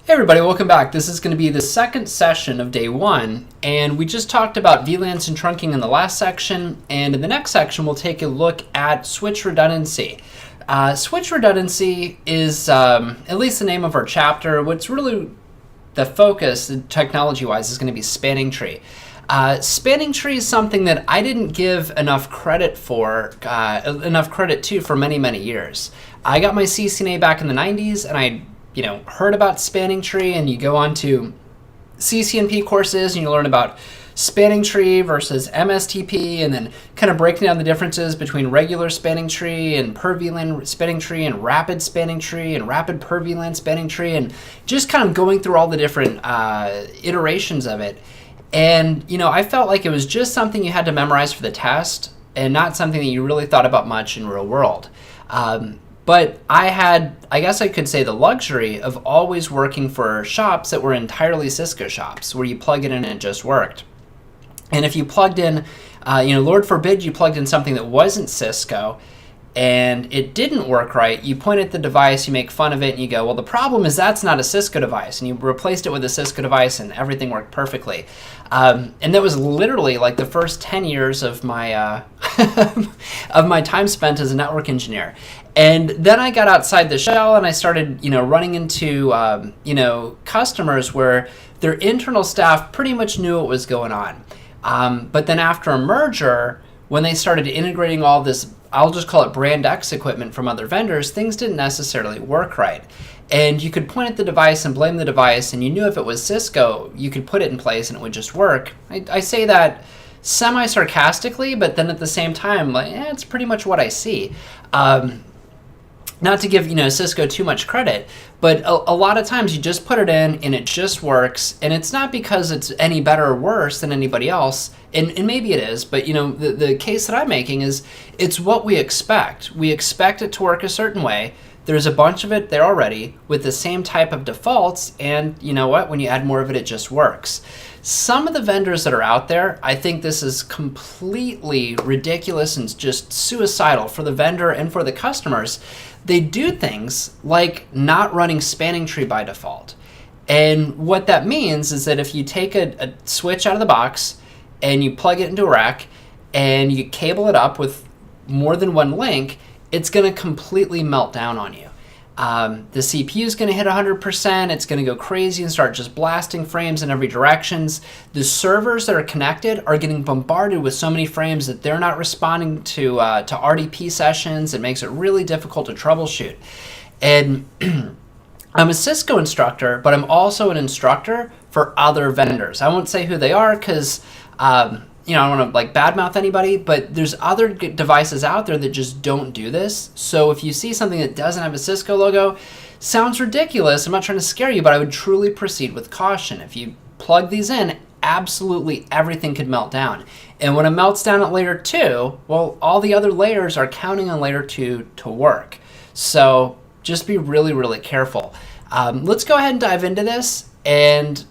Hey everybody, welcome back. This is going to be the second session of day one, and we just talked about VLANs and trunking in the last section, and in the next section we'll take a look at switch redundancy. Switch redundancy is, at least the name of our chapter, what's really the focus technology-wise is going to be spanning tree. Spanning tree is something that I didn't give enough credit to for many, many years. I got my CCNA back in the 90s, and I heard about spanning tree, and you go on to CCNP courses and you learn about spanning tree versus MSTP, and then kind of breaking down the differences between regular spanning tree and per VLAN spanning tree and rapid spanning tree and rapid per VLAN spanning tree, and just kind of going through all the different iterations of it. And I felt like it was just something you had to memorize for the test and not something that you really thought about much in real world. But I had, I guess I could say, the luxury of always working for shops that were entirely Cisco shops, where you plug it in and it just worked. And if you plugged in, Lord forbid you plugged in something that wasn't Cisco and it didn't work right, you point at the device, you make fun of it, and you go, well, the problem is that's not a Cisco device. And you replaced it with a Cisco device and everything worked perfectly. And that was literally like the first 10 years of my of my time spent as a network engineer. And then I got outside the shell and I started, running into, customers where their internal staff pretty much knew what was going on. But then after a merger, when they started integrating all this, I'll just call it brand X equipment from other vendors, things didn't necessarily work right. And you could point at the device and blame the device, and you knew if it was Cisco, you could put it in place and it would just work. I say that semi-sarcastically, but then at the same time, it's pretty much what I see. Not to give Cisco too much credit, but a lot of times you just put it in and it just works, and it's not because it's any better or worse than anybody else, and maybe it is, but the case that I'm making is it's what we expect. We expect it to work a certain way. There's a bunch of it there already with the same type of defaults, and you know what? When you add more of it, it just works. Some of the vendors that are out there, I think this is completely ridiculous and just suicidal for the vendor and for the customers. They do things like not running spanning tree by default. And what that means is that if you take a switch out of the box and you plug it into a rack and you cable it up with more than one link, it's going to completely melt down on you. The CPU is going to hit 100%. It's going to go crazy and start just blasting frames in every directions. The servers that are connected are getting bombarded with so many frames that they're not responding to RDP sessions. It makes it really difficult to troubleshoot. And I'm a Cisco instructor, but I'm also an instructor for other vendors. I won't say who they are because I don't want to badmouth anybody, but there's other devices out there that just don't do this. So if you see something that doesn't have a Cisco logo, sounds ridiculous. I'm not trying to scare you, but I would truly proceed with caution. If you plug these in, absolutely everything could melt down. And when it melts down at layer 2, well, all the other layers are counting on layer 2 to work. So just be really, really careful. Let's go ahead and dive into this, and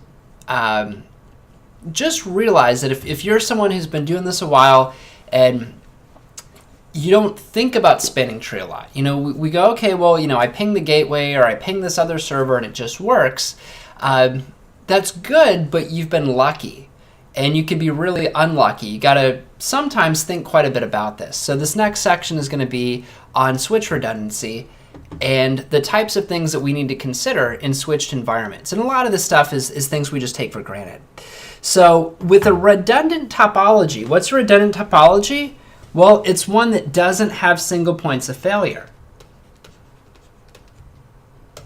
just realize that if you're someone who's been doing this a while and you don't think about spanning tree a lot, we go, okay, well, I ping the gateway or I ping this other server and it just works. That's good, but you've been lucky, and you can be really unlucky. You got to sometimes think quite a bit about this. So this next section is going to be on switch redundancy and the types of things that we need to consider in switched environments. And a lot of this stuff is things we just take for granted. So with a redundant topology, what's a redundant topology? Well, it's one that doesn't have single points of failure.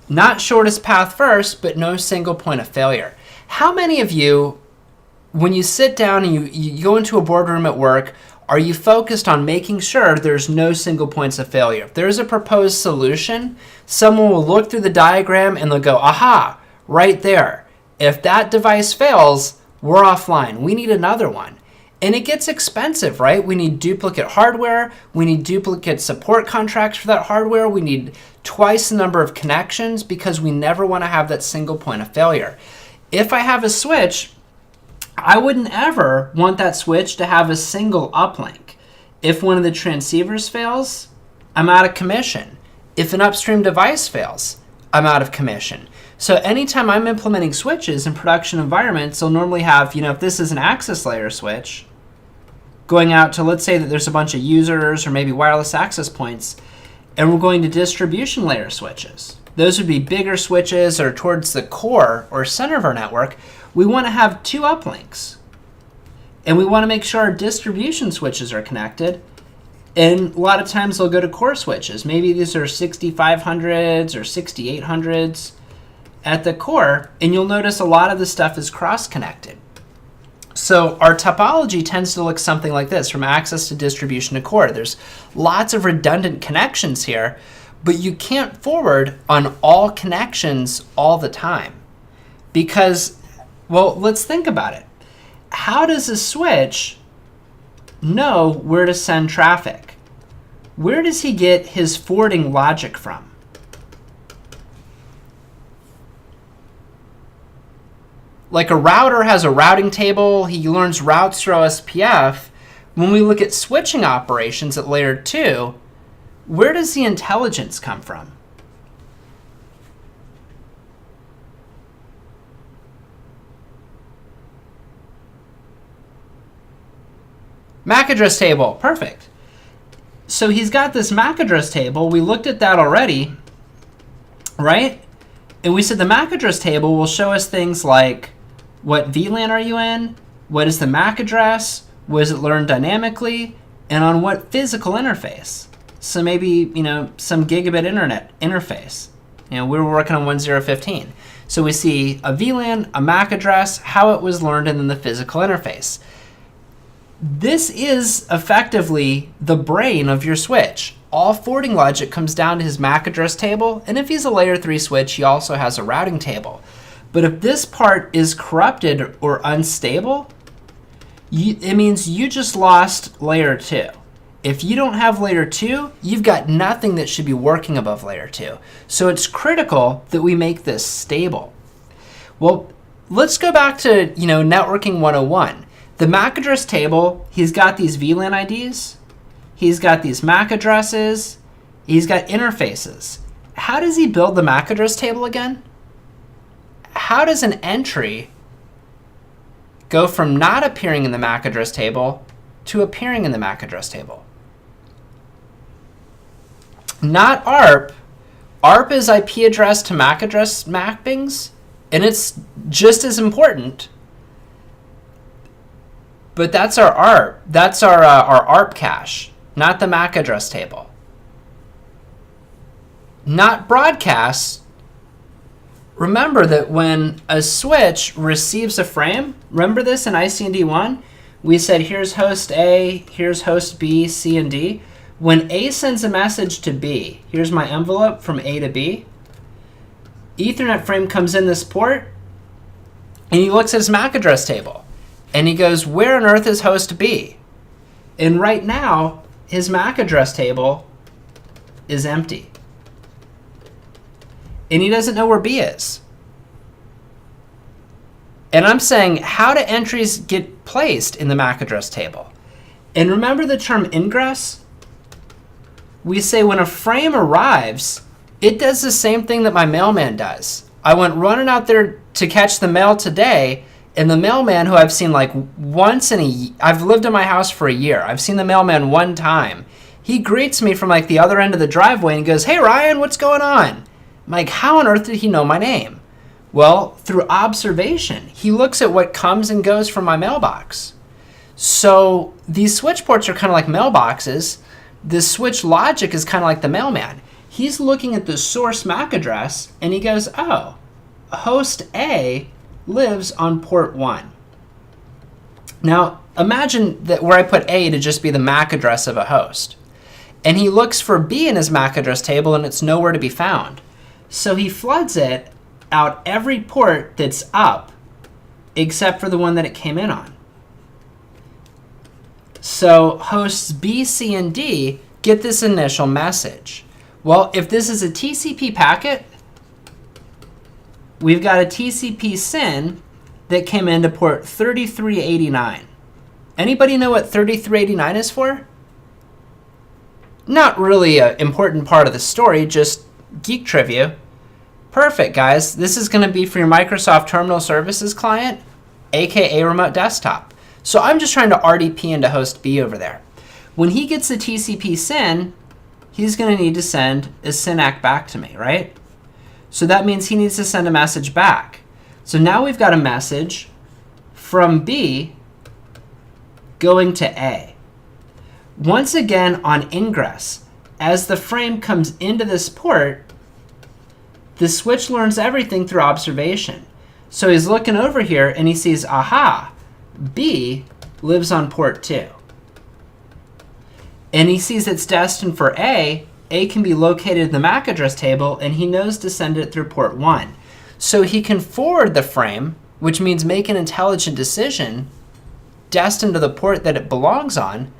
Not shortest path first, but no single point of failure. How many of you, when you sit down and you go into a boardroom at work, are you focused on making sure there's no single points of failure? If there's a proposed solution, someone will look through the diagram and they'll go, aha, right there. If that device fails, we're offline. We need another one. And it gets expensive, right? We need duplicate hardware. We need duplicate support contracts for that hardware. We need twice the number of connections because we never want to have that single point of failure. If I have a switch, I wouldn't ever want that switch to have a single uplink. If one of the transceivers fails, I'm out of commission. If an upstream device fails, I'm out of commission. So anytime I'm implementing switches in production environments, I'll normally have, if this is an access layer switch, going out to, let's say that there's a bunch of users or maybe wireless access points, and we're going to distribution layer switches. Those would be bigger switches that are towards the core or center of our network. We want to have 2 uplinks. And we want to make sure our distribution switches are connected. And a lot of times they'll go to core switches. Maybe these are 6500s or 6800s at the core. And you'll notice a lot of the stuff is cross-connected. So our topology tends to look something like this, from access to distribution to core. There's lots of redundant connections here, but you can't forward on all connections all the time. Because, well, let's think about it. How does a switch know where to send traffic? Where does he get his forwarding logic from? Like a router has a routing table, he learns routes through OSPF. When we look at switching operations at layer 2, where does the intelligence come from? MAC address table, perfect. So he's got this MAC address table. We looked at that already, right? And we said the MAC address table will show us things like, what VLAN are you in? What is the MAC address? Was it learned dynamically? And on what physical interface? So maybe, some gigabit internet interface. We were working on 1015. So we see a VLAN, a MAC address, how it was learned, and then the physical interface. This is effectively the brain of your switch. All forwarding logic comes down to his MAC address table, and if he's a layer 3 switch, he also has a routing table. But if this part is corrupted or unstable, it means you just lost layer 2. If you don't have layer 2, you've got nothing that should be working above layer 2. So it's critical that we make this stable. Well, let's go back to networking 101. The MAC address table, he's got these VLAN IDs, he's got these MAC addresses, he's got interfaces. How does he build the MAC address table again? How does an entry go from not appearing in the MAC address table to appearing in the MAC address table? Not ARP. ARP is IP address to MAC address mappings, and it's just as important. But that's our ARP. That's our ARP cache, not the MAC address table. Not broadcast. Remember that when a switch receives a frame, remember this in ICND1? We said here's host A, here's host B, C, and D. When A sends a message to B, here's my envelope from A to B. Ethernet frame comes in this port, and he looks at his MAC address table. And he goes, where on earth is host B? And right now, his MAC address table is empty. And he doesn't know where B is. And I'm saying, how do entries get placed in the MAC address table? And remember the term ingress? We say when a frame arrives, it does the same thing that my mailman does. I went running out there to catch the mail today, and the mailman, who I've seen like once in I've lived in my house for a year. I've seen the mailman one time. He greets me from like the other end of the driveway and goes, hey Ryan, what's going on? I'm like, how on earth did he know my name? Well, through observation. He looks at what comes and goes from my mailbox. So these switch ports are kind of like mailboxes. The switch logic is kind of like the mailman. He's looking at the source MAC address and he goes, oh, host A lives on port 1. Now, imagine that where I put A to just be the MAC address of a host. And he looks for B in his MAC address table and it's nowhere to be found. So he floods it out every port that's up except for the one that it came in on. So hosts B, C, and D get this initial message. Well, if this is a TCP packet, we've got a TCP SYN that came into port 3389. Anybody know what 3389 is for? Not really an important part of the story, just geek trivia. Perfect, guys. This is going to be for your Microsoft Terminal Services client, aka remote desktop. So I'm just trying to RDP into host B over there. When he gets the TCP SYN, he's going to need to send a SYN-ACK back to me, right? So that means he needs to send a message back. So now we've got a message from B going to A. Once again on ingress, as the frame comes into this port, the switch learns everything through observation. So he's looking over here and he sees, aha, B lives on port 2. And he sees it's destined for A. A can be located in the MAC address table, and he knows to send it through port 1. So he can forward the frame, which means make an intelligent decision destined to the port that it belongs on,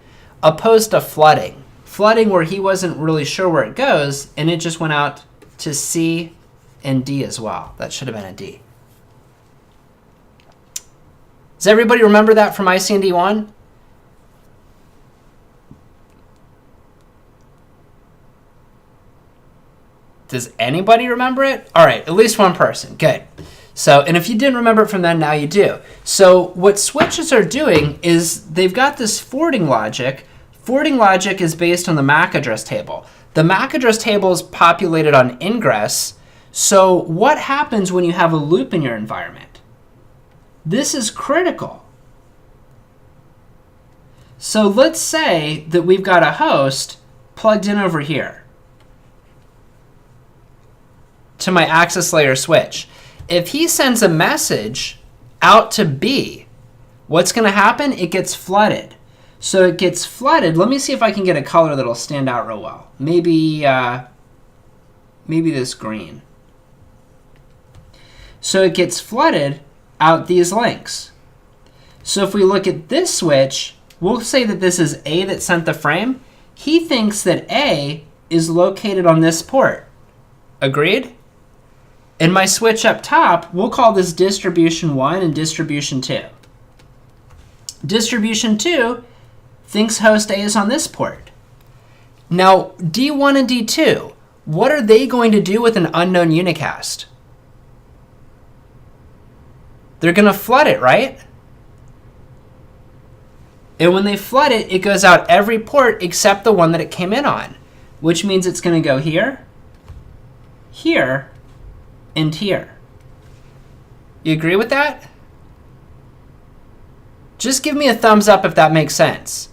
opposed to flooding. Flooding where he wasn't really sure where it goes, and it just went out to C and D as well. That should have been a D. Does everybody remember that from ICND 1? Does anybody remember it? All right, at least one person. Good. So, and if you didn't remember it from then, now you do. So what switches are doing is they've got this forwarding logic. Forwarding logic is based on the MAC address table. The MAC address table is populated on ingress. So what happens when you have a loop in your environment? This is critical. So let's say that we've got a host plugged in over here to my access layer switch. If he sends a message out to B, what's going to happen? It gets flooded. So it gets flooded. Let me see if I can get a color that'll stand out real well. Maybe this green. So it gets flooded out these links. So if we look at this switch, we'll say that this is A that sent the frame. He thinks that A is located on this port. Agreed? In my switch up top, we'll call this distribution 1 and distribution 2. Distribution 2 thinks host A is on this port. Now, D1 and D2, what are they going to do with an unknown unicast? They're going to flood it, right? And when they flood it, it goes out every port except the one that it came in on, which means it's going to go here, here, and here. You agree with that? Just give me a thumbs up if that makes sense.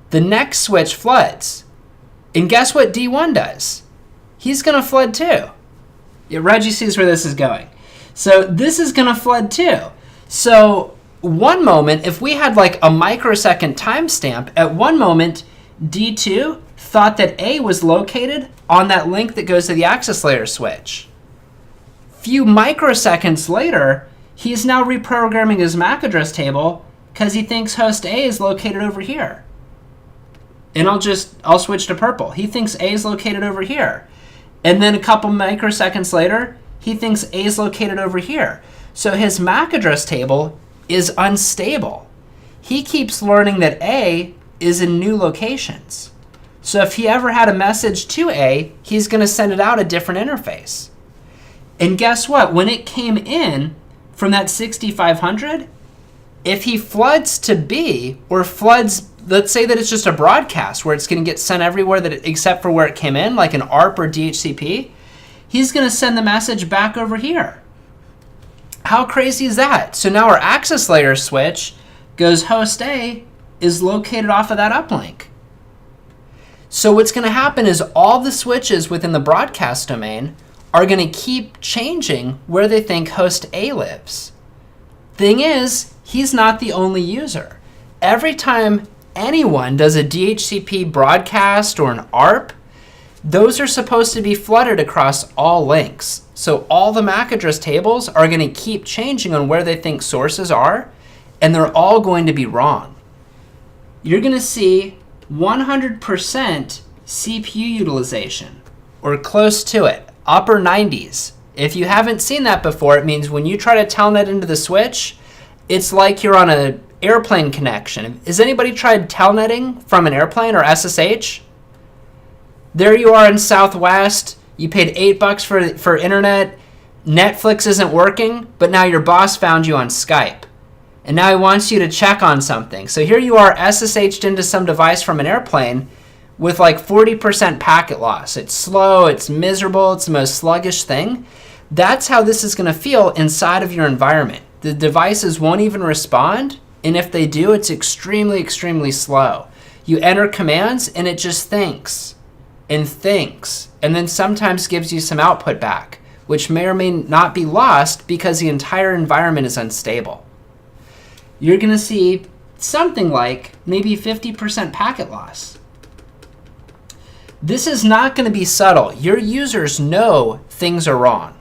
The next switch floods. And guess what D1 does? He's going to flood too. Yeah, Reggie sees where this is going. So this is going to flood too. So one moment, if we had like a microsecond timestamp, at one moment, D2 thought that A was located on that link that goes to the access layer switch. Few microseconds later, he's now reprogramming his MAC address table because he thinks host A is located over here. And I'll switch to purple. He thinks A is located over here. And then a couple microseconds later, he thinks A is located over here. So his MAC address table is unstable. He keeps learning that A is in new locations. So if he ever had a message to A, he's going to send it out a different interface. And guess what? When it came in from that 6500, if he floods to B or floods, let's say that it's just a broadcast where it's going to get sent everywhere except for where it came in, like an ARP or DHCP, he's going to send the message back over here. How crazy is that? So now our access layer switch goes host A is located off of that uplink. So what's going to happen is all the switches within the broadcast domain are going to keep changing where they think host A lives. Thing is, he's not the only user. Every time anyone does a DHCP broadcast or an ARP, those are supposed to be flooded across all links. So all the MAC address tables are going to keep changing on where they think sources are, and they're all going to be wrong. You're going to see 100% CPU utilization, or close to it, upper 90s. If you haven't seen that before, it means when you try to telnet into the switch, it's like you're on an airplane connection. Has anybody tried telnetting from an airplane or SSH? There you are in Southwest. You paid $8 for internet, Netflix isn't working, but now your boss found you on Skype. And now he wants you to check on something. So here you are SSH'd into some device from an airplane with like 40% packet loss. It's slow, it's miserable, it's the most sluggish thing. That's how this is going to feel inside of your environment. The devices won't even respond, and if they do, it's extremely, extremely slow. You enter commands, and it just thinks, and then sometimes gives you some output back, which may or may not be lost because the entire environment is unstable. You're going to see something like maybe 50% packet loss. This is not going to be subtle. Your users know things are wrong.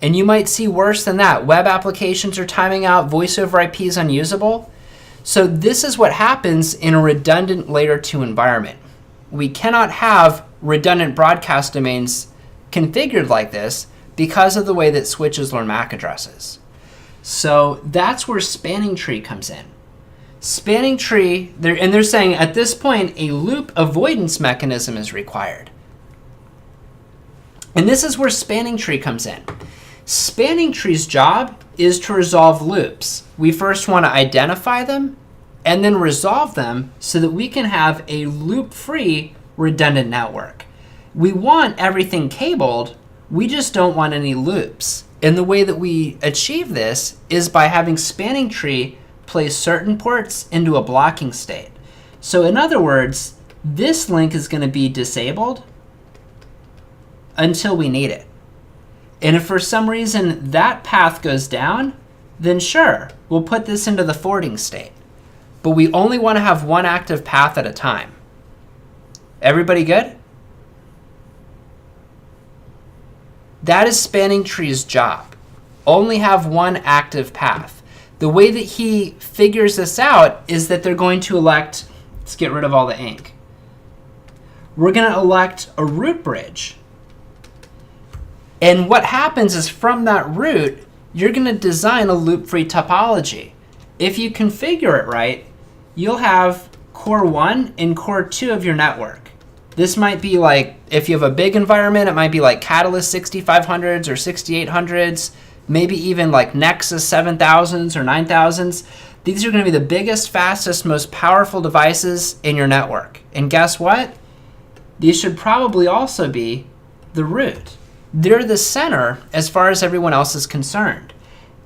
And you might see worse than that. Web applications are timing out, voice over IP is unusable. So this is what happens in a redundant layer 2 environment. We cannot have redundant broadcast domains configured like this because of the way that switches learn MAC addresses. So that's where spanning tree comes in. Spanning tree, they're saying at this point a loop avoidance mechanism is required. And this is where spanning tree comes in. Spanning tree's job is to resolve loops. We first want to identify them and then resolve them so that we can have a loop-free redundant network. We want everything cabled, we just don't want any loops. And the way that we achieve this is by having spanning tree place certain ports into a blocking state. So in other words, this link is going to be disabled until we need it. And if for some reason that path goes down, then sure, we'll put this into the forwarding state. But we only want to have one active path at a time. Everybody good? That is spanning tree's job. Only have one active path. The way that he figures this out is that they're going to elect, let's get rid of all the ink. We're going to elect a root bridge. And what happens is from that root, you're going to design a loop-free topology. If you configure it right, you'll have core 1 and core 2 of your network. This might be like, if you have a big environment, it might be like Catalyst 6500s or 6800s, maybe even like Nexus 7000s or 9000s. These are going to be the biggest, fastest, most powerful devices in your network. And guess what? These should probably also be the root. They're the center as far as everyone else is concerned.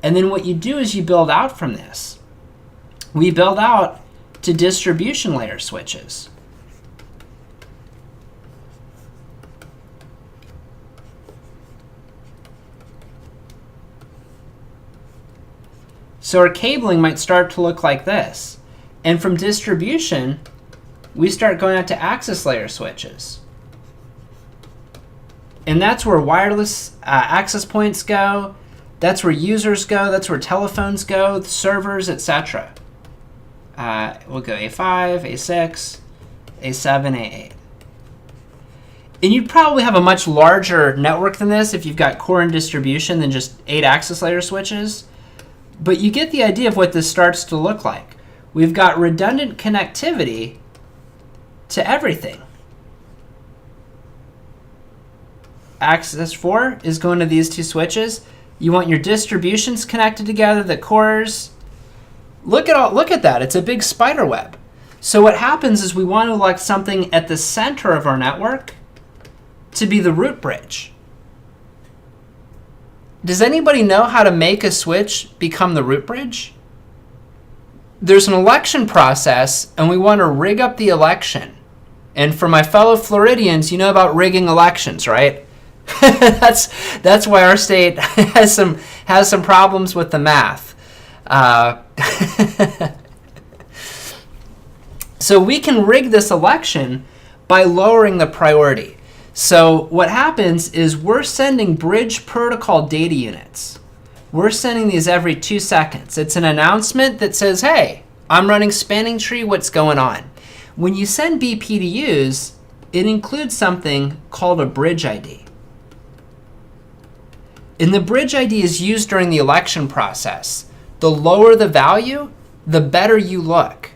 And then what you do is you build out from this. We build out to distribution layer switches. So our cabling might start to look like this. And from distribution, we start going out to access layer switches. And that's where wireless access points go. That's where users go. That's where telephones go, servers, etc. We'll go A5, A6, A7, A8. And you'd probably have a much larger network than this if you've got core and distribution than just 8 access layer switches. But you get the idea of what this starts to look like. We've got redundant connectivity to everything. Access 4 is going to these two switches. You want your distributions connected together, the cores. Look at that. It's a big spider web. So what happens is we want to elect something at the center of our network to be the root bridge. Does anybody know how to make a switch become the root bridge? There's an election process, and we want to rig up the election. And for my fellow Floridians, you know about rigging elections, right? that's why our state has some problems with the math. So we can rig this election by lowering the priority. So what happens is we're sending bridge protocol data units. We're sending these every 2 seconds. It's an announcement that says, hey, I'm running spanning tree, what's going on? When you send BPDUs, it includes something called a bridge ID. And the bridge ID is used during the election process. The lower the value, the better you look.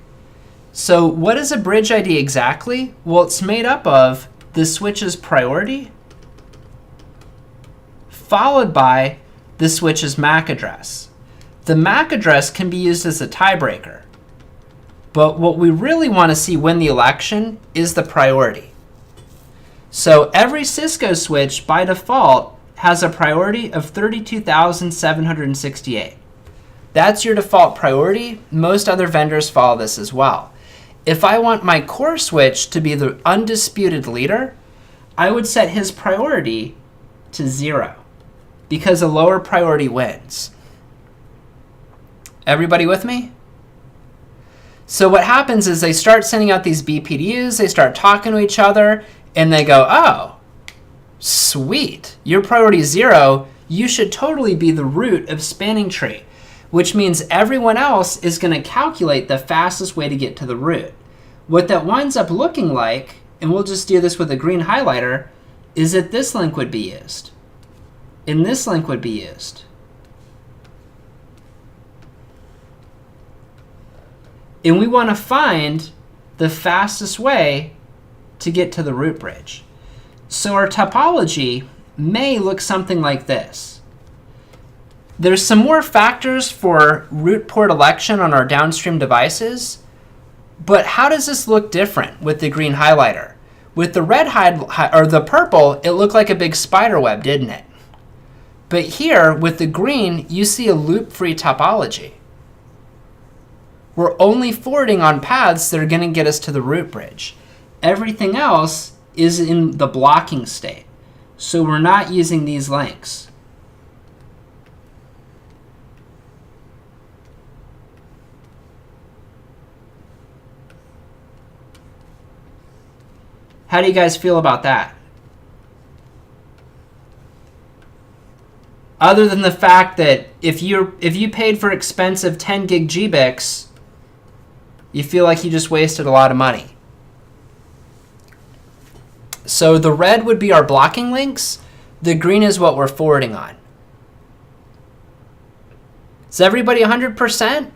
So what is a bridge ID exactly? Well, it's made up of the switch's priority followed by the switch's MAC address. The MAC address can be used as a tiebreaker. But what we really want to see win the election is the priority. So every Cisco switch by default has a priority of 32,768. That's your default priority. Most other vendors follow this as well. If I want my core switch to be the undisputed leader, I would set his priority to 0 because a lower priority wins. Everybody with me? So what happens is they start sending out these BPDUs, they start talking to each other, and they go, oh, sweet, your priority is 0, you should totally be the root of spanning tree, which means everyone else is going to calculate the fastest way to get to the root. What that winds up looking like, and we'll just do this with a green highlighter, is that this link would be used, and this link would be used. And we want to find the fastest way to get to the root bridge. So our topology may look something like this. There's some more factors for root port election on our downstream devices, but how does this look different with the green highlighter? With the red or the purple, it looked like a big spider web, didn't it? But here with the green, you see a loop-free topology. We're only forwarding on paths that are going to get us to the root bridge. Everything else is in the blocking state. So we're not using these links. How do you guys feel about that? Other than the fact that if you paid for expensive 10 gig GBICs, you feel like you just wasted a lot of money. So the red would be our blocking links. The green is what we're forwarding on. Is everybody 100%?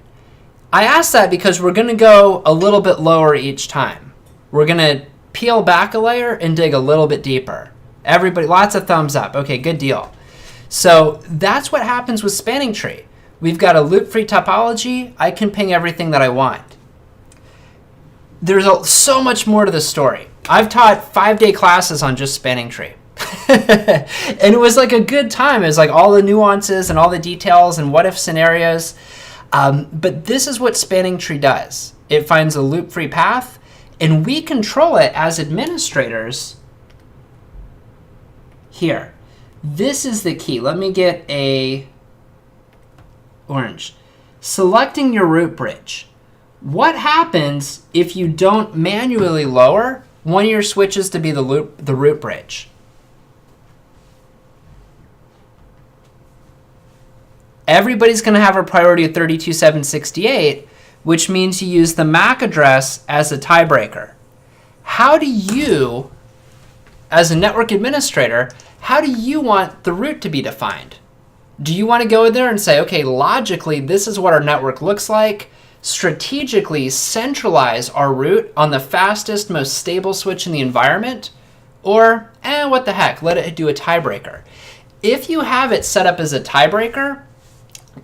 I ask that because we're going to go a little bit lower each time. We're going to peel back a layer and dig a little bit deeper. Everybody, lots of thumbs up. Okay, good deal. So that's what happens with spanning tree. We've got a loop-free topology. I can ping everything that I want. There's so much more to the story. I've taught 5-day classes on just spanning tree. And it was like a good time. It was like all the nuances and all the details and what if scenarios. But this is what spanning tree does. It finds a loop-free path, and we control it as administrators here. This is the key. Let me get a orange. Selecting your root bridge. What happens if you don't manually lower one of your switches to be the root bridge? Everybody's going to have a priority of 32,768, which means you use the MAC address as a tiebreaker. How do you, as a network administrator, how do you want the root to be defined? Do you want to go in there and say, okay, logically, this is what our network looks like, strategically centralize our root on the fastest, most stable switch in the environment? Or, what the heck, let it do a tiebreaker. If you have it set up as a tiebreaker,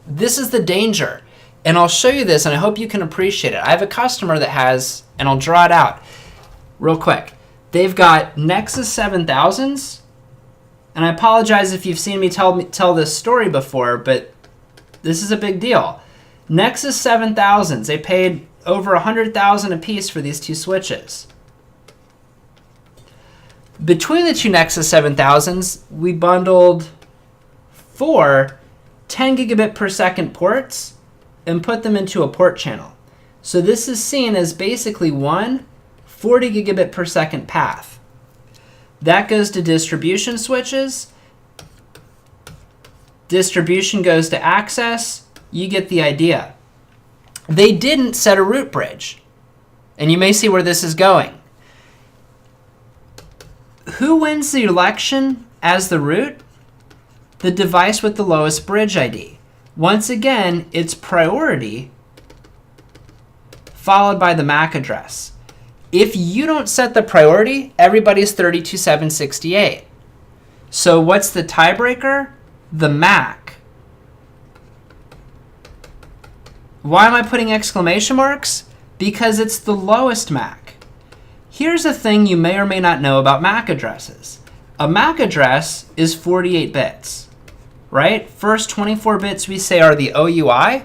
this is the danger. And I'll show you this, and I hope you can appreciate it. I have a customer that has, and I'll draw it out real quick. They've got Nexus 7000s, and I apologize if you've seen me tell this story before, but this is a big deal. Nexus 7000s, they paid over $100,000 a piece for these two switches. Between the two Nexus 7000s, we bundled 4 10 gigabit per second ports and put them into a port channel. So this is seen as basically one 40 gigabit per second path. That goes to distribution switches. Distribution goes to access. You get the idea. They didn't set a root bridge. And you may see where this is going. Who wins the election as the root? The device with the lowest bridge ID. Once again, it's priority followed by the MAC address. If you don't set the priority, everybody's 32,768. So what's the tiebreaker? the MAC. Why am I putting exclamation marks? Because it's the lowest MAC. Here's a thing you may or may not know about MAC addresses. A MAC address is 48 bits, right? First 24 bits we say are the OUI.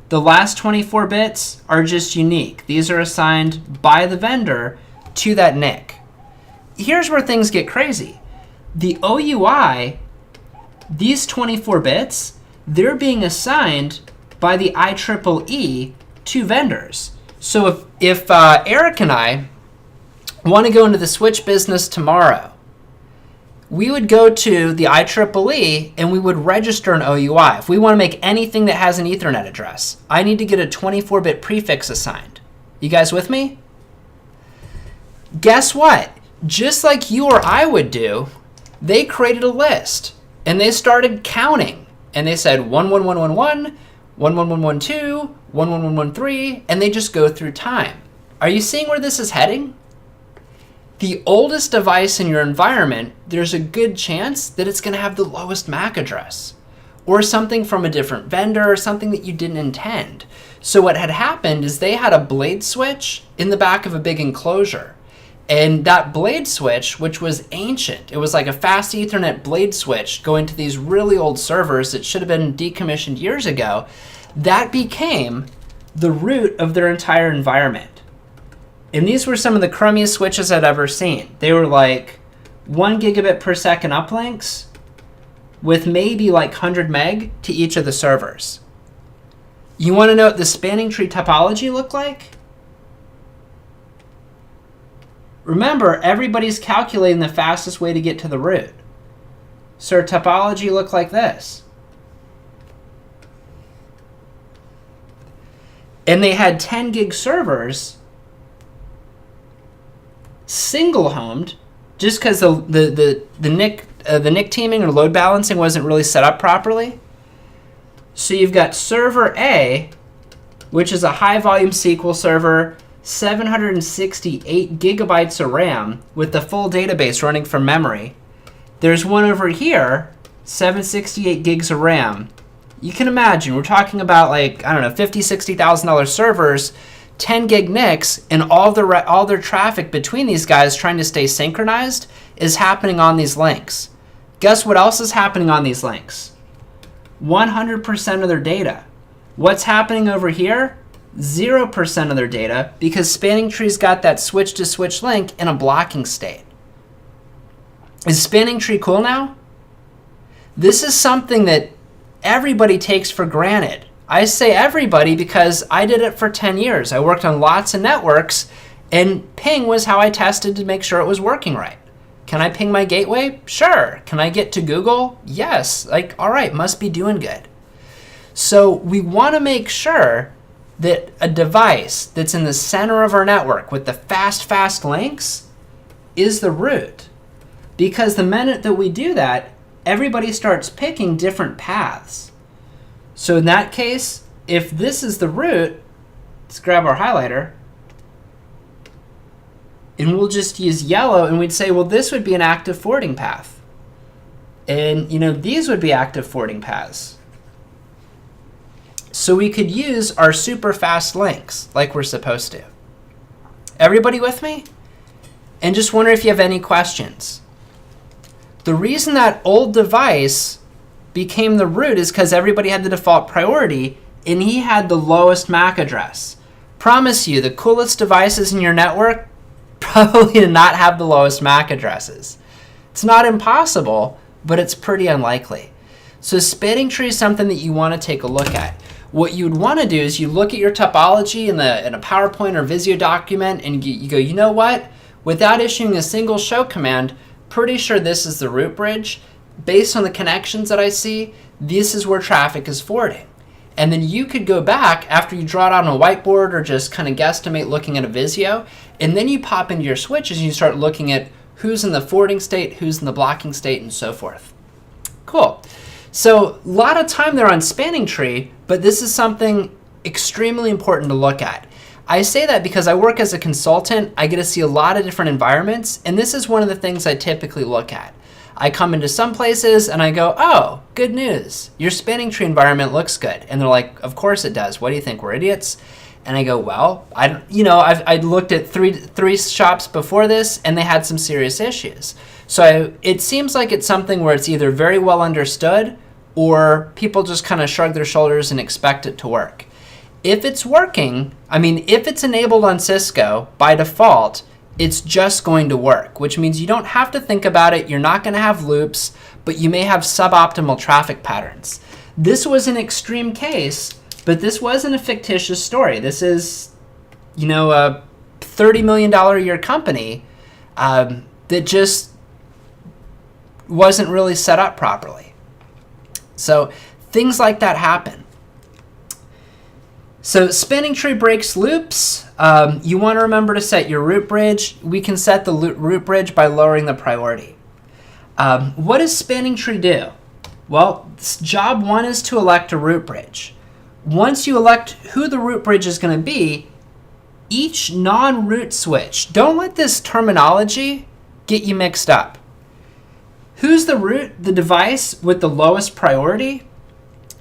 The last 24 bits are just unique. These are assigned by the vendor to that NIC. Here's where things get crazy. The OUI, these 24 bits, they're being assigned by the IEEE to vendors. So if Eric and I want to go into the switch business tomorrow, we would go to the IEEE and we would register an OUI. If we want to make anything that has an Ethernet address, I need to get a 24-bit prefix assigned. You guys with me? Guess what? Just like you or I would do, they created a list and they started counting. And they said 11111, 11112, 11113, and they just go through time. Are you seeing where this is heading? The oldest device in your environment, there's a good chance that it's going to have the lowest MAC address, or something from a different vendor, or something that you didn't intend. So what had happened is they had a blade switch in the back of a big enclosure. And that blade switch, which was ancient, it was like a fast Ethernet blade switch going to these really old servers that should have been decommissioned years ago, that became the root of their entire environment. And these were some of the crummiest switches I'd ever seen. They were like 1 gigabit per second uplinks with maybe like 100 meg to each of the servers. You want to know what the spanning tree topology looked like? Remember, everybody's calculating the fastest way to get to the root. So our topology looked like this. And they had 10 gig servers single homed, just because the NIC teaming or load balancing wasn't really set up properly. So you've got server A, which is a high volume SQL server, 768 gigabytes of RAM with the full database running from memory. There's one over here, 768 gigs of RAM. You can imagine, we're talking about like, I don't know, $50,000, $60,000 servers, 10 gig NICs, and all their traffic between these guys trying to stay synchronized is happening on these links. Guess what else is happening on these links? 100% of their data. What's happening over here? 0% of their data, because Spanning Tree's got that switch-to-switch link in a blocking state. Is Spanning Tree cool now? This is something that everybody takes for granted. I say everybody because I did it for 10 years. I worked on lots of networks, and ping was how I tested to make sure it was working right. Can I ping my gateway? Sure. Can I get to Google? Yes. Like, all right, must be doing good. So we want to make sure that a device that's in the center of our network with the fast links is the root. Because the minute that we do that, everybody starts picking different paths. So in that case, if this is the root, let's grab our highlighter, and we'll just use yellow, and we'd say, well, this would be an active forwarding path. And these would be active forwarding paths. So we could use our super fast links like we're supposed to. Everybody with me? And just wonder if you have any questions. The reason that old device became the root is because everybody had the default priority and he had the lowest MAC address. Promise you, the coolest devices in your network probably did not have the lowest MAC addresses. It's not impossible, but it's pretty unlikely. So spanning tree is something that you want to take a look at. What you'd want to do is you look at your topology in a PowerPoint or Visio document and you go, you know what? Without issuing a single show command, pretty sure this is the root bridge. Based on the connections that I see, this is where traffic is forwarding. And then you could go back after you draw it on a whiteboard or just kind of guesstimate looking at a Visio, and then you pop into your switches and you start looking at who's in the forwarding state, who's in the blocking state, and so forth. Cool. So a lot of time there on spanning tree, but this is something extremely important to look at. I say that because I work as a consultant, I get to see a lot of different environments, and this is one of the things I typically look at. I come into some places and I go, oh, good news. Your spanning tree environment looks good. And they're like, of course it does. What do you think? We're idiots? And I go, well, I looked at three shops before this and they had some serious issues. So it seems like it's something where it's either very well understood or people just kind of shrug their shoulders and expect it to work. If it's working, if it's enabled on Cisco by default, it's just going to work, which means you don't have to think about it. You're not going to have loops, but you may have suboptimal traffic patterns. This was an extreme case, but this wasn't a fictitious story. This is, a $30 million a year company that just wasn't really set up properly. So things like that happen. So spanning tree breaks loops. You want to remember to set your root bridge. We can set the root bridge by lowering the priority. What does spanning tree do? Well, job one is to elect a root bridge. Once you elect who the root bridge is going to be, each non-root switch, don't let this terminology get you mixed up. Who's the root? The device with the lowest priority.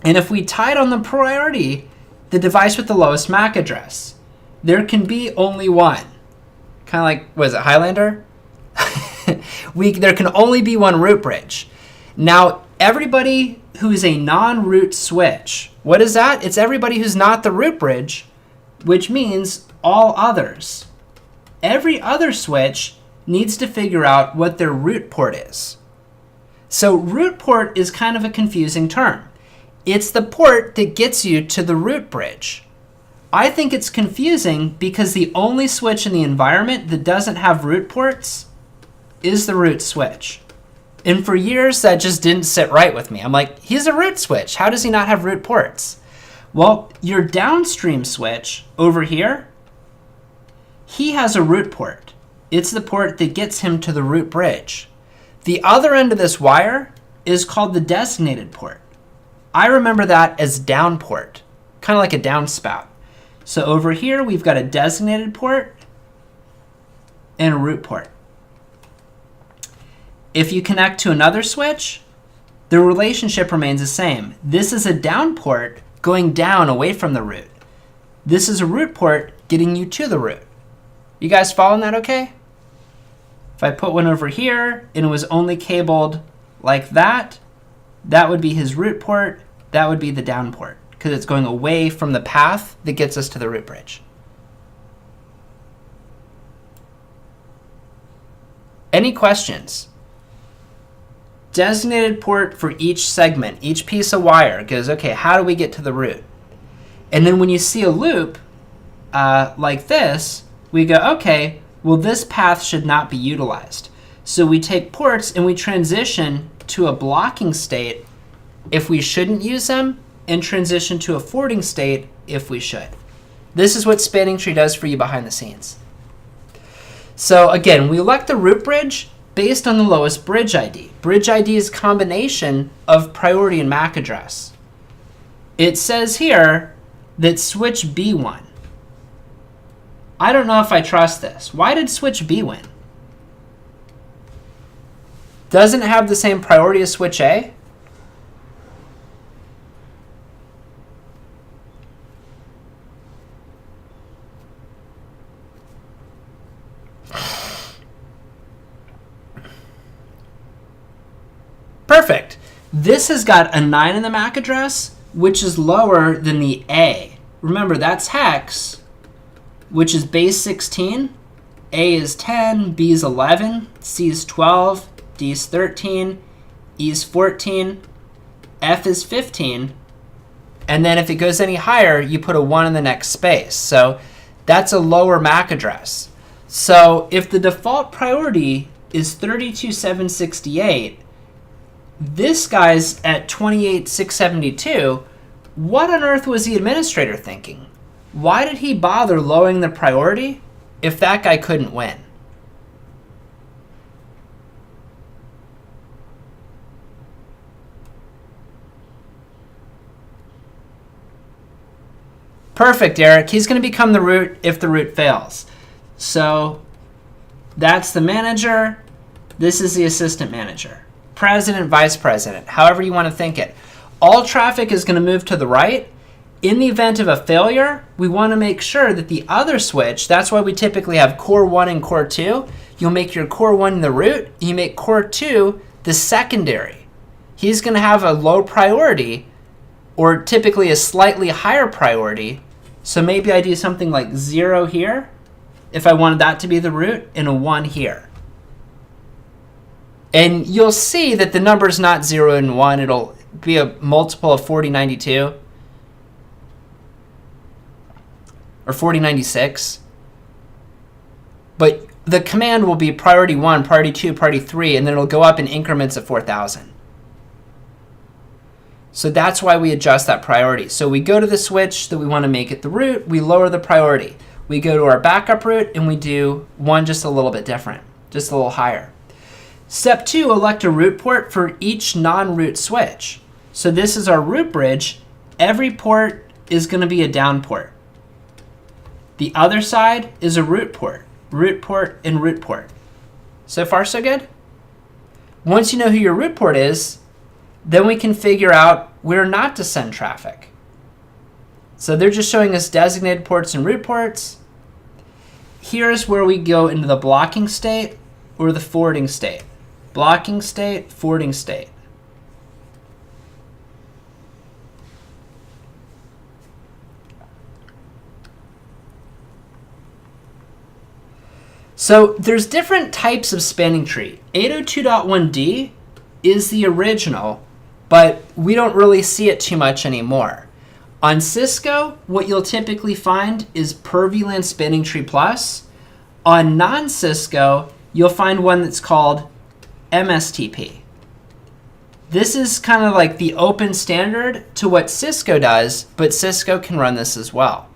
And if we tied on the priority, the device with the lowest MAC address. There can be only one. Kind of like, what is it, Highlander? There can only be one root bridge. Now, everybody who is a non-root switch, what is that? It's everybody who's not the root bridge, which means all others. Every other switch needs to figure out what their root port is. So root port is kind of a confusing term. It's the port that gets you to the root bridge. I think it's confusing because the only switch in the environment that doesn't have root ports is the root switch. And for years, that just didn't sit right with me. I'm like, he's a root switch. How does he not have root ports? Well, your downstream switch over here, he has a root port. It's the port that gets him to the root bridge. The other end of this wire is called the designated port. I remember that as down port, kind of like a downspout. So over here, we've got a designated port and a root port. If you connect to another switch, the relationship remains the same. This is a down port going down away from the root. This is a root port getting you to the root. You guys following that okay? If I put one over here and it was only cabled like that, that would be his root port. That would be the down port because it's going away from the path that gets us to the root bridge. Any questions? Designated port for each segment, each piece of wire goes, okay, how do we get to the root? And then when you see a loop like this, we go, okay, well, this path should not be utilized. So we take ports and we transition to a blocking state if we shouldn't use them and transition to a forwarding state if we should. This is what spanning tree does for you behind the scenes. So again, we elect the root bridge based on the lowest bridge ID. Bridge ID is a combination of priority and MAC address. It says here that switch B won. I don't know if I trust this. Why did switch B win? Doesn't it have the same priority as switch A? Perfect. This has got a 9 in the MAC address, which is lower than the A. Remember, that's hex, which is base 16. A is 10, B is 11, C is 12, D is 13, E is 14, F is 15. And then if it goes any higher, you put a 1 in the next space. So that's a lower MAC address. So if the default priority is 32,768, this guy's at 28,672. What on earth was the administrator thinking? Why did he bother lowering the priority if that guy couldn't win? Perfect, Eric. He's going to become the root if the root fails. So that's the manager. This is the assistant manager. president, vice president, however you want to think it. All traffic is going to move to the right. In the event of a failure, we want to make sure that the other switch, that's why we typically have core 1 and core 2. You'll make your core 1 the root, you make core 2 the secondary. He's going to have a low priority, or typically a slightly higher priority. So maybe I do something like 0 here, if I wanted that to be the root, and a 1 here. And you'll see that the number's not 0 and 1. It'll be a multiple of 4092 or 4096. But the command will be priority 1, priority 2, priority 3, and then it'll go up in increments of 4000. So that's why we adjust that priority. So we go to the switch that we want to make it the root, we lower the priority. We go to our backup root and we do one just a little bit different, just a little higher. Step 2, elect a root port for each non-root switch. So this is our root bridge. Every port is going to be a down port. The other side is a root port, and root port. So far, so good? Once you know who your root port is, then we can figure out where not to send traffic. So they're just showing us designated ports and root ports. Here's where we go into the blocking state or the forwarding state. Blocking state, forwarding state. So there's different types of spanning tree. 802.1d is the original, but we don't really see it too much anymore. On Cisco, what you'll typically find is per VLAN spanning tree plus. On non-Cisco, you'll find one that's called MSTP. This is kind of like the open standard to what Cisco does, but Cisco can run this as well.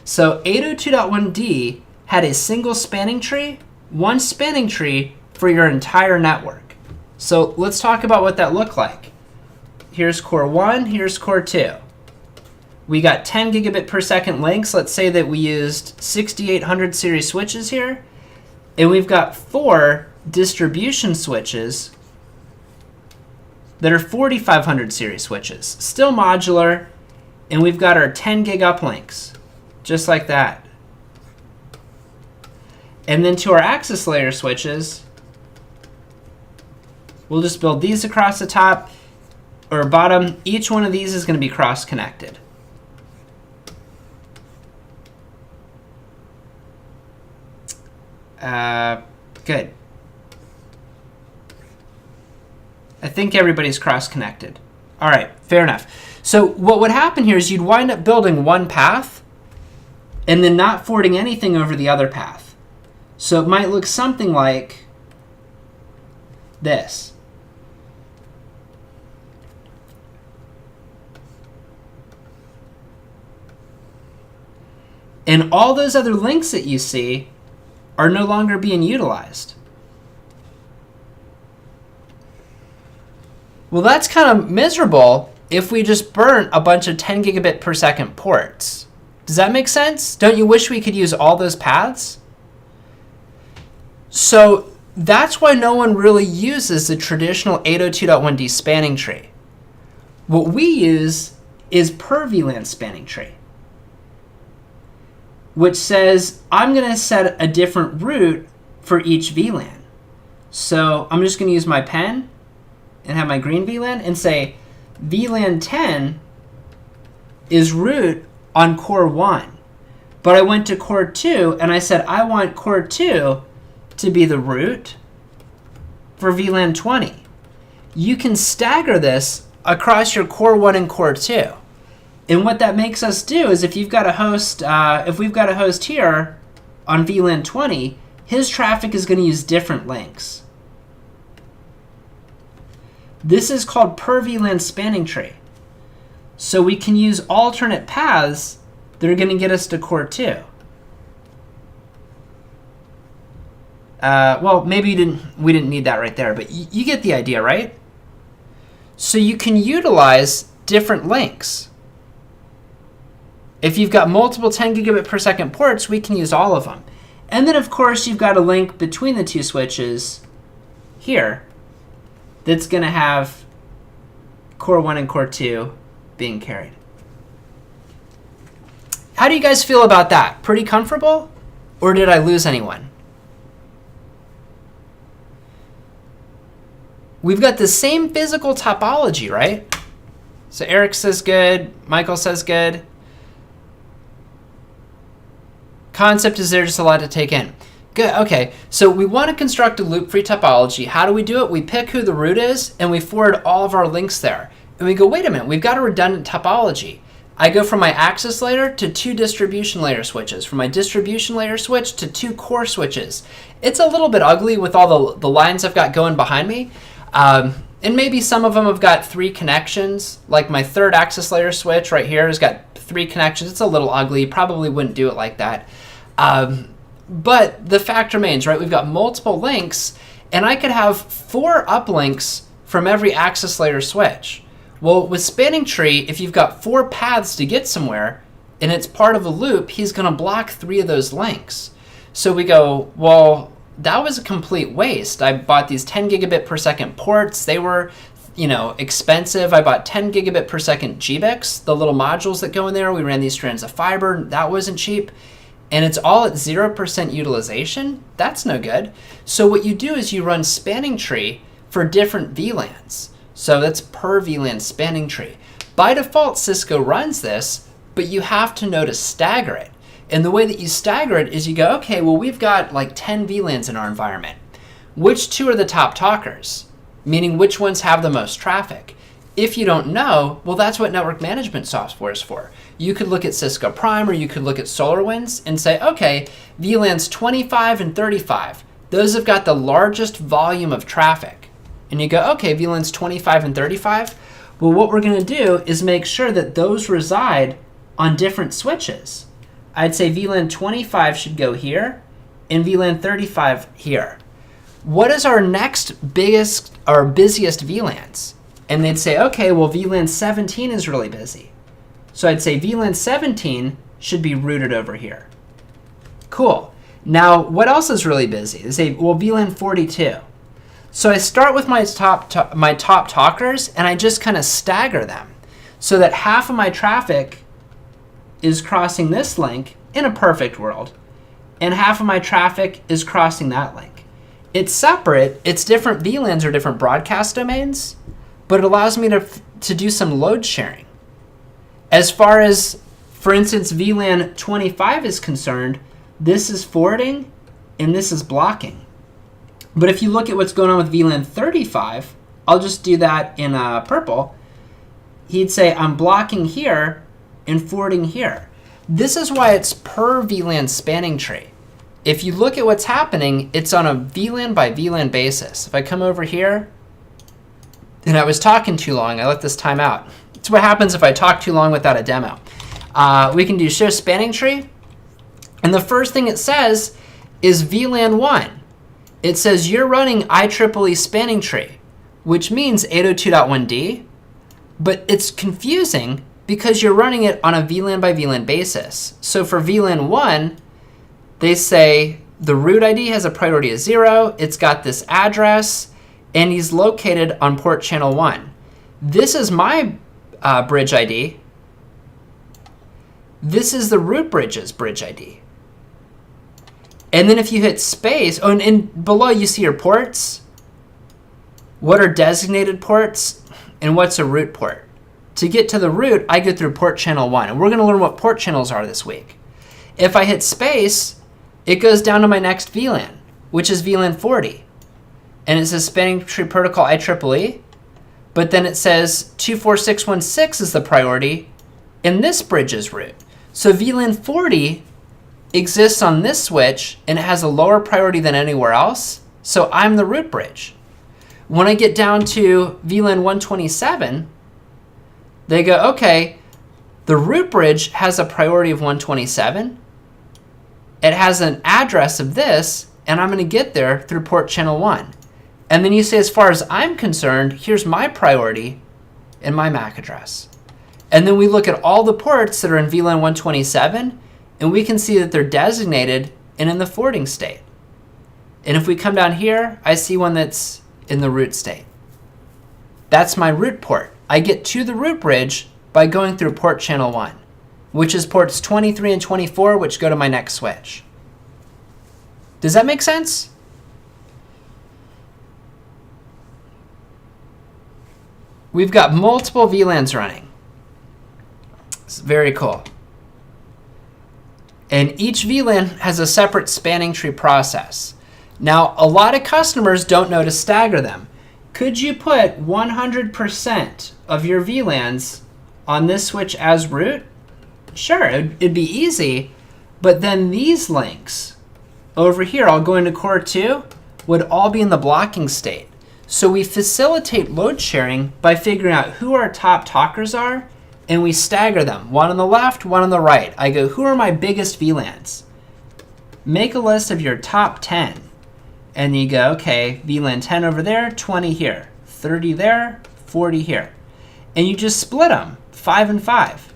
So 802.1d had a single spanning tree, one spanning tree for your entire network. So let's talk about what that looked like. Here's core 1, here's core 2. We got 10 gigabit per second links. Let's say that we used 6800 series switches here. And we've got 4 distribution switches that are 4500 series switches. Still modular. And we've got our 10 gig uplinks, just like that. And then to our access layer switches, we'll just build these across the top or bottom. Each one of these is going to be cross-connected. Good. I think everybody's cross-connected. All right, fair enough. So what would happen here is you'd wind up building one path and then not forwarding anything over the other path. So it might look something like this. And all those other links that you see are no longer being utilized. Well, that's kind of miserable if we just burnt a bunch of 10 gigabit per second ports. Does that make sense? Don't you wish we could use all those paths? So that's why no one really uses the traditional 802.1d spanning tree. What we use is per VLAN spanning tree, which says I'm going to set a different route for each VLAN. So I'm just going to use my pen and have my green VLAN and say VLAN 10 is root on core 1. But I went to core 2 and I said I want core 2 to be the root for VLAN 20. You can stagger this across your core 1 and core 2. And what that makes us do is if you've got a host, if we've got a host here on VLAN 20, his traffic is going to use different links. This is called per VLAN spanning tree. So we can use alternate paths that are going to get us to core 2. Well, maybe we didn't need that right there, but you get the idea, right? So you can utilize different links. If you've got multiple 10 gigabit per second ports, we can use all of them. And then, of course, you've got a link between the two switches here that's going to have core 1 and core 2 being carried. How do you guys feel about that? Pretty comfortable? Or did I lose anyone? We've got the same physical topology, right? So Eric says good. Michael says good. Concept is there, just a lot to take in. Good, okay. So we want to construct a loop-free topology. How do we do it? We pick who the root is, and we forward all of our links there. And we go, wait a minute, we've got a redundant topology. I go from my access layer to 2 distribution layer switches, from my distribution layer switch to 2 core switches. It's a little bit ugly with all the lines I've got going behind me. And maybe some of them have got 3 connections, like my 3rd access layer switch right here has got 3 connections. It's a little ugly, probably wouldn't do it like that. But the fact remains, right? We've got multiple links, and I could have 4 uplinks from every access layer switch. Well, with spanning tree, if you've got 4 paths to get somewhere, and it's part of a loop, he's going to block 3 of those links. So we go, well, that was a complete waste. I bought these 10 gigabit per second ports. They were, expensive. I bought 10 gigabit per second GBICs, the little modules that go in there. We ran these strands of fiber. That wasn't cheap. And it's all at 0% utilization. That's no good. So what you do is you run spanning tree for different VLANs. So that's per VLAN spanning tree. By default, Cisco runs this, but you have to know to stagger it. And the way that you stagger it is you go, okay, well, we've got like 10 VLANs in our environment. Which 2 are the top talkers? Meaning which ones have the most traffic? If you don't know, well, that's what network management software is for. You could look at Cisco Prime or you could look at SolarWinds and say, okay, VLANs 25 and 35, those have got the largest volume of traffic. And you go, okay, VLANs 25 and 35. Well, what we're going to do is make sure that those reside on different switches. I'd say VLAN 25 should go here and VLAN 35 here. What is our next biggest or busiest VLANs? And they'd say, okay, well, VLAN 17 is really busy. So I'd say VLAN 17 should be routed over here. Cool. Now, what else is really busy? They say, well, VLAN 42. So I start with my top talkers, and I just kind of stagger them so that half of my traffic is crossing this link in a perfect world, and half of my traffic is crossing that link. It's separate. It's different VLANs or different broadcast domains, but it allows me to do some load sharing. As far as, for instance, VLAN 25 is concerned, this is forwarding and this is blocking. But if you look at what's going on with VLAN 35, I'll just do that in purple. He'd say, I'm blocking here and forwarding here. This is why it's per VLAN spanning tree. If you look at what's happening, it's on a VLAN by VLAN basis. If I come over here, and I was talking too long, I let this time out. It's what happens if I talk too long without a demo. We can do show spanning tree. And the first thing it says is VLAN 1. It says you're running IEEE spanning tree, which means 802.1d, but it's confusing because you're running it on a VLAN by VLAN basis. So for VLAN 1, they say the root ID has a priority of 0, it's got this address, and he's located on port channel 1. This is my bridge ID. This is the root bridge's bridge ID. And then if you hit space, oh, and below you see your ports. What are designated ports and what's a root port? To get to the root, I go through port channel 1, and we're going to learn what port channels are this week. If I hit space, it goes down to my next VLAN, which is VLAN 40. And it says spanning tree protocol IEEE, but then it says 24616 is the priority, and this bridge is root. So VLAN 40 exists on this switch, and it has a lower priority than anywhere else, so I'm the root bridge. When I get down to VLAN 127, they go, okay, the root bridge has a priority of 127. It has an address of this, and I'm going to get there through port channel 1. And then you say, as far as I'm concerned, here's my priority and my MAC address. And then we look at all the ports that are in VLAN 127, and we can see that they're designated and in the forwarding state. And if we come down here, I see one that's in the root state. That's my root port. I get to the root bridge by going through port channel 1, which is ports 23 and 24, which go to my next switch. Does that make sense? We've got multiple VLANs running. It's very cool. And each VLAN has a separate spanning tree process. Now, a lot of customers don't know to stagger them. Could you put 100% of your VLANs on this switch as root? Sure, it'd be easy, but then these links over here, I'll go into core 2, would all be in the blocking state. So we facilitate load sharing by figuring out who our top talkers are, and we stagger them, one on the left, one on the right. I go, who are my biggest VLANs? Make a list of your top 10. And you go, okay, VLAN 10 over there, 20 here, 30 there, 40 here. And you just split them, 5 and 5.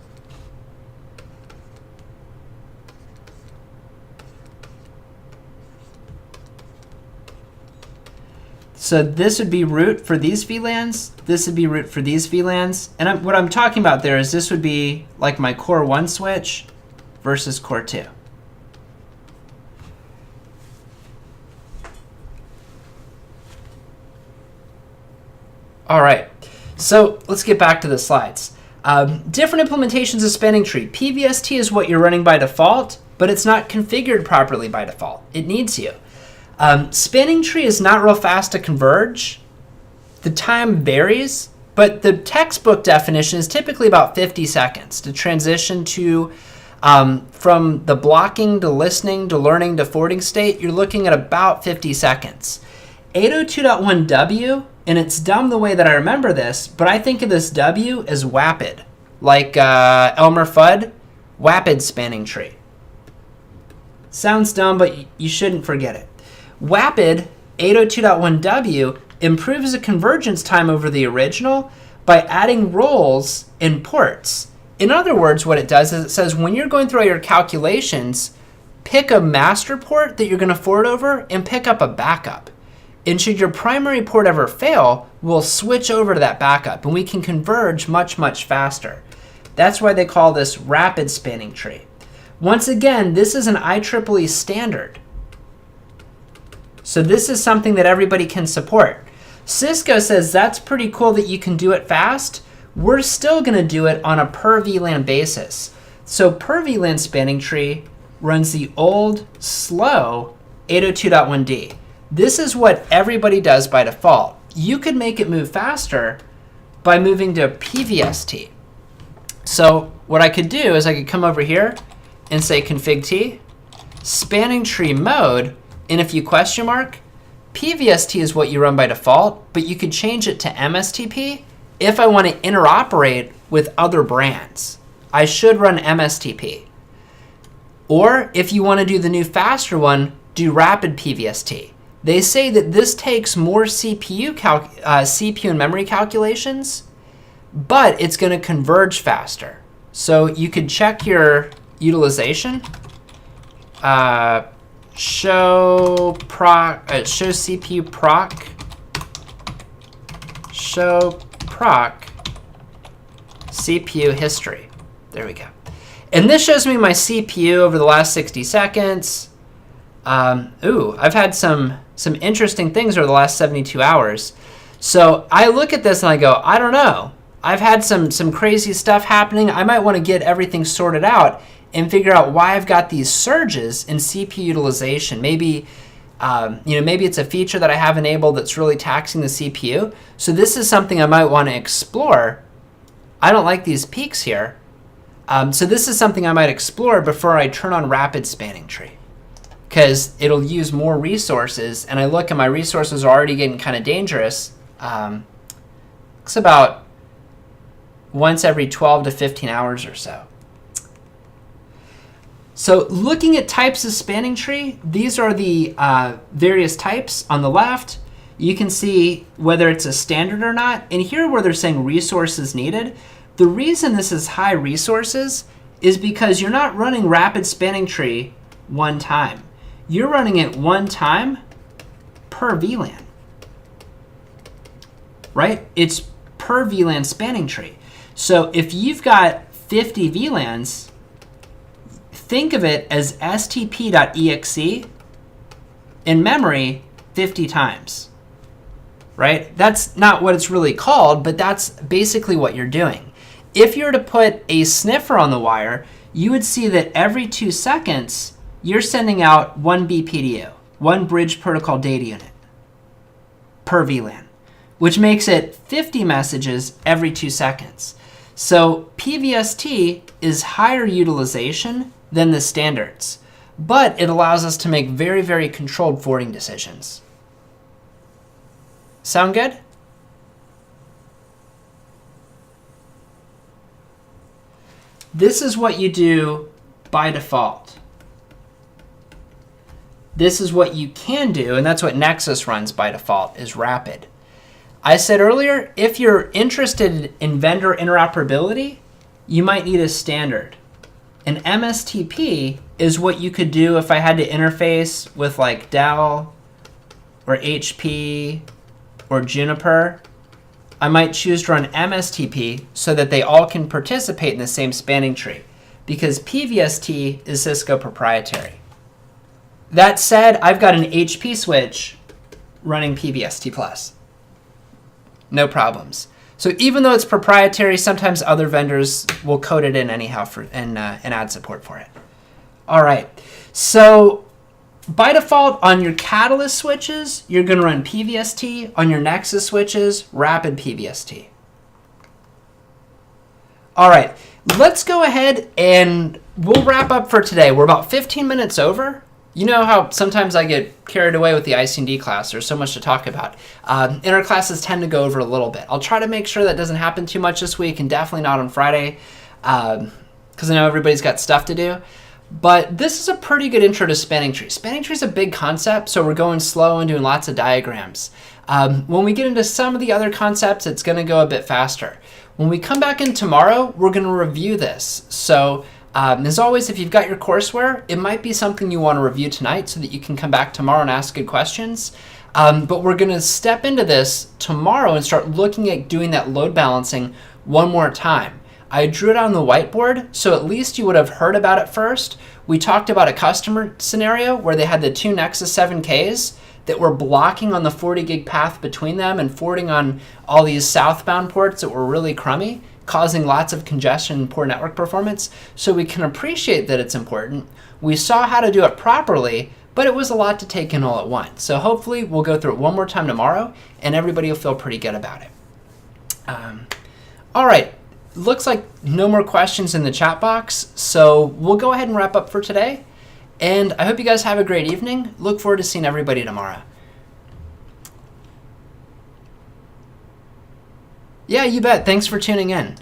So this would be root for these VLANs. This would be root for these VLANs. And what I'm talking about there is this would be like my core 1 switch versus core 2. All right, so let's get back to the slides. Different implementations of spanning tree. PVST is what you're running by default, but it's not configured properly by default. It needs you. Spanning tree is not real fast to converge. The time varies, but the textbook definition is typically about 50 seconds to transition to from the blocking to listening to learning to forwarding state. You're looking at about 50 seconds. 802.1W, and it's dumb the way that I remember this, but I think of this W as WAPID, like Elmer Fudd, WAPID spanning tree. Sounds dumb, but you shouldn't forget it. WAPID 802.1W improves the convergence time over the original by adding roles in ports. In other words, what it does is it says when you're going through all your calculations, pick a master port that you're going to forward over and pick up a backup. And should your primary port ever fail, we'll switch over to that backup and we can converge much, much faster. That's why they call this rapid spanning tree. Once again, this is an IEEE standard. So this is something that everybody can support. Cisco says that's pretty cool that you can do it fast. We're still going to do it on a per VLAN basis. So per VLAN spanning tree runs the old, slow 802.1d. This is what everybody does by default. You could make it move faster by moving to PVST. So what I could do is I could come over here and say config T, spanning tree mode, and if you question mark, PVST is what you run by default, but you could change it to MSTP if I want to interoperate with other brands. I should run MSTP. Or if you want to do the new faster one, do rapid PVST. They say that this takes more CPU and memory calculations, but it's going to converge faster. So you could check your utilization. Show CPU proc. Show proc CPU history. There we go. And this shows me my CPU over the last 60 seconds. I've had some interesting things over the last 72 hours. So I look at this and I go, I don't know. I've had some crazy stuff happening. I might want to get everything sorted out and figure out why I've got these surges in CPU utilization. Maybe, maybe it's a feature that I have enabled that's really taxing the CPU. So this is something I might want to explore. I don't like these peaks here. So this is something I might explore before I turn on rapid spanning tree, because it'll use more resources, and I look and my resources are already getting kind of dangerous. It's about once every 12 to 15 hours or so. So looking at types of spanning tree, these are the various types on the left. You can see whether it's a standard or not. And here where they're saying resources needed, the reason this is high resources is because you're not running rapid spanning tree one time. You're running it one time per VLAN, right? It's per VLAN spanning tree. So if you've got 50 VLANs, think of it as stp.exe in memory 50 times, right? That's not what it's really called, but that's basically what you're doing. If you were to put a sniffer on the wire, you would see that every 2 seconds, you're sending out 1 BPDU, 1 bridge protocol data unit per VLAN, which makes it 50 messages every 2 seconds. So PVST is higher utilization than the standards, but it allows us to make very, very controlled forwarding decisions. Sound good? This is what you do by default. This is what you can do, and that's what Nexus runs by default, is rapid. I said earlier, if you're interested in vendor interoperability, you might need a standard. An MSTP is what you could do if I had to interface with like Dell or HP or Juniper. I might choose to run MSTP so that they all can participate in the same spanning tree, because PVST is Cisco proprietary. That said, I've got an HP switch running PVST+. No problems. So even though it's proprietary, sometimes other vendors will code it in anyhow and add support for it. All right. So by default, on your Catalyst switches, you're going to run PVST. On your Nexus switches, rapid PVST. All right. Let's go ahead and we'll wrap up for today. We're about 15 minutes over. You know how sometimes I get carried away with the IC&D class. There's so much to talk about. And our classes tend to go over a little bit. I'll try to make sure that doesn't happen too much this week, and definitely not on Friday, because I know everybody's got stuff to do. But this is a pretty good intro to spanning tree. Spanning tree is a big concept, so we're going slow and doing lots of diagrams. When we get into some of the other concepts, it's going to go a bit faster. When we come back in tomorrow, we're going to review this. So as always, if you've got your courseware, it might be something you want to review tonight so that you can come back tomorrow and ask good questions. But we're going to step into this tomorrow and start looking at doing that load balancing one more time. I drew it on the whiteboard, so at least you would have heard about it first. We talked about a customer scenario where they had the 2 Nexus 7Ks that were blocking on the 40 gig path between them and forwarding on all these southbound ports that were really crummy, causing lots of congestion and poor network performance. So we can appreciate that it's important. We saw how to do it properly, but it was a lot to take in all at once. So hopefully we'll go through it one more time tomorrow and everybody will feel pretty good about it. All right, looks like no more questions in the chat box. So we'll go ahead and wrap up for today. And I hope you guys have a great evening. Look forward to seeing everybody tomorrow. Yeah, you bet. Thanks for tuning in.